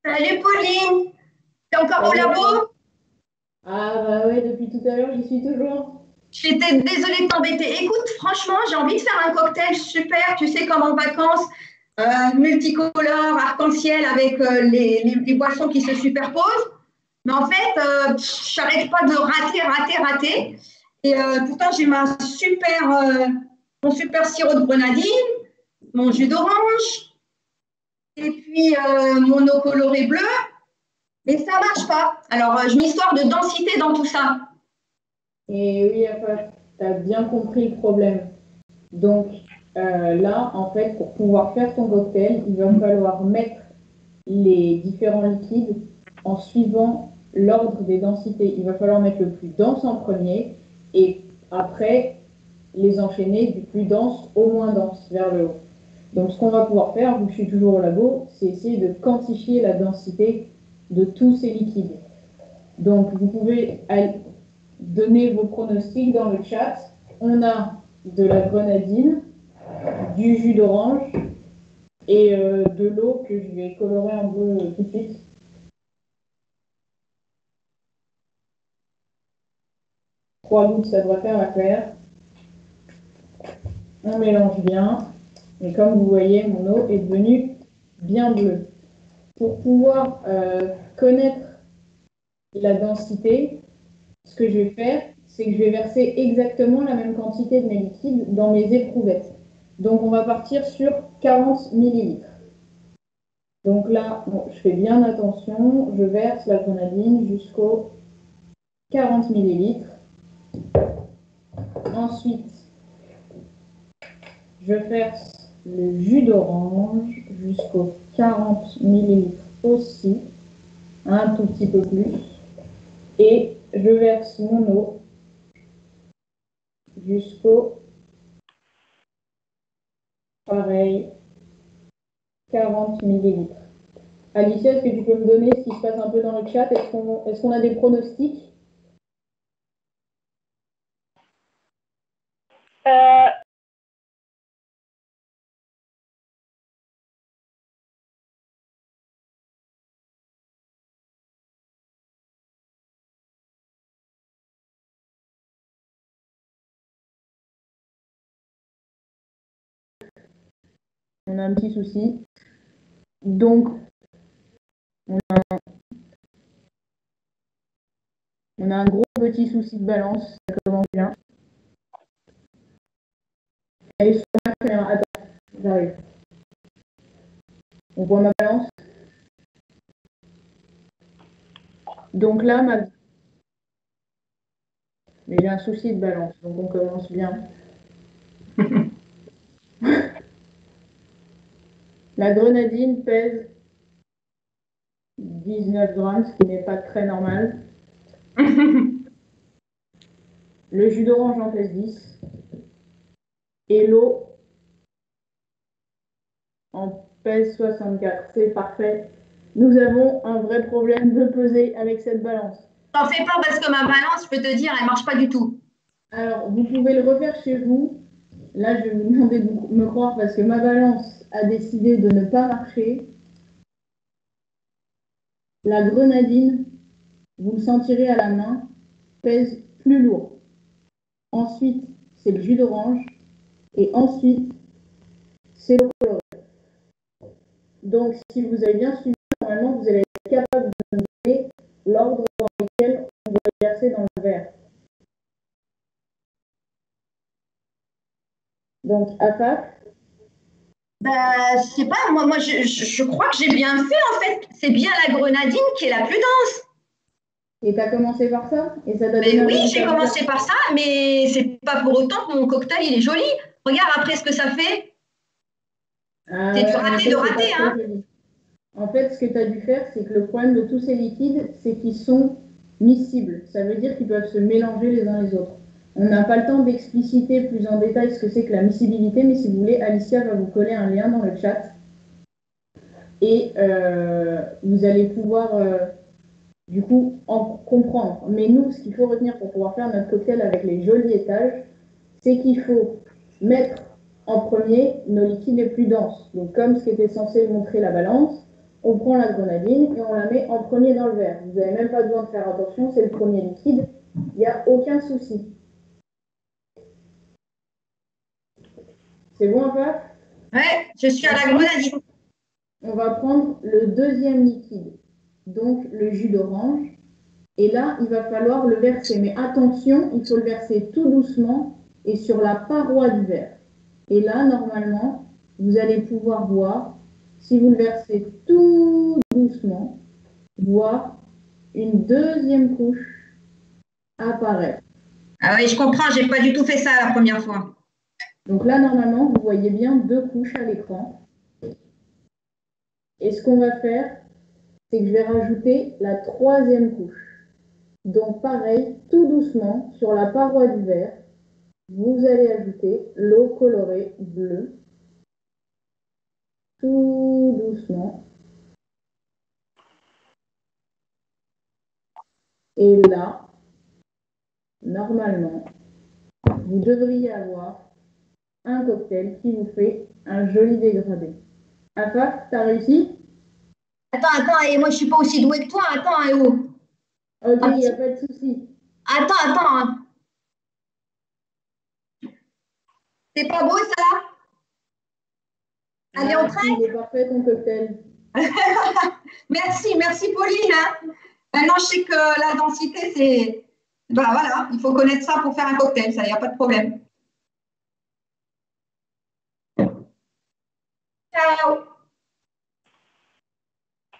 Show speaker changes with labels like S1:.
S1: Salut Pauline, t'es encore au
S2: Salut Alice.
S1: labo?
S2: Ah bah ouais, depuis tout à l'heure, j'y suis toujours.
S1: J'étais désolée de t'embêter. Écoute, franchement, j'ai envie de faire un cocktail super, tu sais, comme en vacances, multicolore, arc-en-ciel, avec les boissons qui se superposent. Mais en fait, je n'arrête pas de rater. Et pourtant, j'ai mon super sirop de grenadine, mon jus d'orange, et puis mon eau colorée bleue. Mais ça marche pas. Alors, je mets histoire de densité dans tout ça.
S2: Et oui, tu as bien compris le problème. Donc là, en fait, pour pouvoir faire ton cocktail, il va falloir mettre les différents liquides en suivant l'ordre des densités. Il va falloir mettre le plus dense en premier et après les enchaîner du plus dense au moins dense vers le haut. Donc ce qu'on va pouvoir faire, vu que je suis toujours au labo, c'est essayer de quantifier la densité de tous ces liquides. Donc vous pouvez donner vos pronostics dans le chat. On a de la grenadine, du jus d'orange et de l'eau que je vais colorer en bleu tout de suite. Trois gouttes, ça doit faire l'affaire. On mélange bien. Et comme vous voyez, mon eau est devenue bien bleue. Pour pouvoir connaître la densité, ce que je vais faire, c'est que je vais verser exactement la même quantité de mes liquides dans mes éprouvettes. Donc on va partir sur 40 millilitres. Donc là, bon, je fais bien attention, je verse la grenadine jusqu'aux 40 millilitres. Ensuite, je verse le jus d'orange jusqu'aux 40 millilitres aussi, un tout petit peu plus. Et je verse mon eau jusqu'au, pareil, 40 millilitres. Alicia, est-ce que tu peux me donner ce qui se passe un peu dans le chat? Est-ce qu'on a des pronostics? On a un petit souci. Donc, on a un gros petit souci de balance. Ça commence bien. Allez, sur ma caméra. Attends, j'arrive. On voit ma balance. Donc là, mais j'ai un souci de balance, donc on commence bien. La grenadine pèse 19 grammes, ce qui n'est pas très normal. Le jus d'orange en pèse 10. Et l'eau en pèse 64. C'est parfait. Nous avons un vrai problème de peser avec cette balance.
S1: T'en fais pas parce que ma balance, je peux te dire, elle marche pas du tout.
S2: Alors, vous pouvez le refaire chez vous. Là, je vais vous demander de me croire parce que ma balance a décidé de ne pas marcher. La grenadine, vous le sentirez à la main, pèse plus lourd. Ensuite, c'est le jus d'orange. Et ensuite, c'est l'eau colorée. Donc, si vous avez bien suivi, normalement, vous allez être capable de me donner l'ordre dans lequel on va verser dans le verre. Donc, Afaf.
S1: Bah, je sais pas, moi je crois que j'ai bien fait en fait. C'est bien la grenadine qui est la plus dense.
S2: Et tu as commencé par ça? Et ça t'a donné
S1: Mais
S2: un
S1: oui, j'ai
S2: résultat
S1: commencé
S2: bizarre?
S1: par ça, mais c'est pas pour autant que mon cocktail il est joli. Regarde après ce que ça fait.
S2: Ah
S1: C'est du
S2: ouais, mais en
S1: raté de
S2: fait, c'est pas
S1: raté,
S2: très
S1: hein.
S2: joli. En fait, ce que tu as dû faire, c'est que le problème de tous ces liquides, c'est qu'ils sont miscibles. Ça veut dire qu'ils peuvent se mélanger les uns les autres. On n'a pas le temps d'expliciter plus en détail ce que c'est que la miscibilité, mais si vous voulez, Alicia va vous coller un lien dans le chat. Et vous allez pouvoir, du coup, en comprendre. Mais nous, ce qu'il faut retenir pour pouvoir faire notre cocktail avec les jolis étages, c'est qu'il faut mettre en premier nos liquides les plus denses. Donc, comme ce qu'était censé montrer la balance, on prend la grenadine et on la met en premier dans le verre. Vous n'avez même pas besoin de faire attention, c'est le premier liquide. Il n'y a aucun souci. C'est bon, Paf?
S1: Ouais, je suis à la grenadine.
S2: On va prendre le deuxième liquide, donc le jus d'orange. Et là, il va falloir le verser. Mais attention, il faut le verser tout doucement et sur la paroi du verre. Et là, normalement, vous allez pouvoir voir, si vous le versez tout doucement, voir une deuxième couche apparaître.
S1: Ah oui, je comprends, j'ai pas du tout fait ça la première fois.
S2: Donc là, normalement, vous voyez bien deux couches à l'écran. Et ce qu'on va faire, c'est que je vais rajouter la troisième couche. Donc pareil, tout doucement, sur la paroi du verre, vous allez ajouter l'eau colorée bleue, tout doucement. Et là, normalement, vous devriez avoir un cocktail qui vous fait un joli dégradé. Afaf, t'as réussi?
S1: Attends, et moi je suis pas aussi douée que toi. Attends, oh.
S2: Ok, il n'y a pas de souci.
S1: Attends. Hein. C'est pas beau ça? Allez, on traite.
S2: Il est parfait ton cocktail.
S1: Merci Pauline. Hein. Maintenant, je sais que la densité, c'est. Ben voilà, il faut connaître ça pour faire un cocktail, ça, il n'y a pas de problème. Ciao.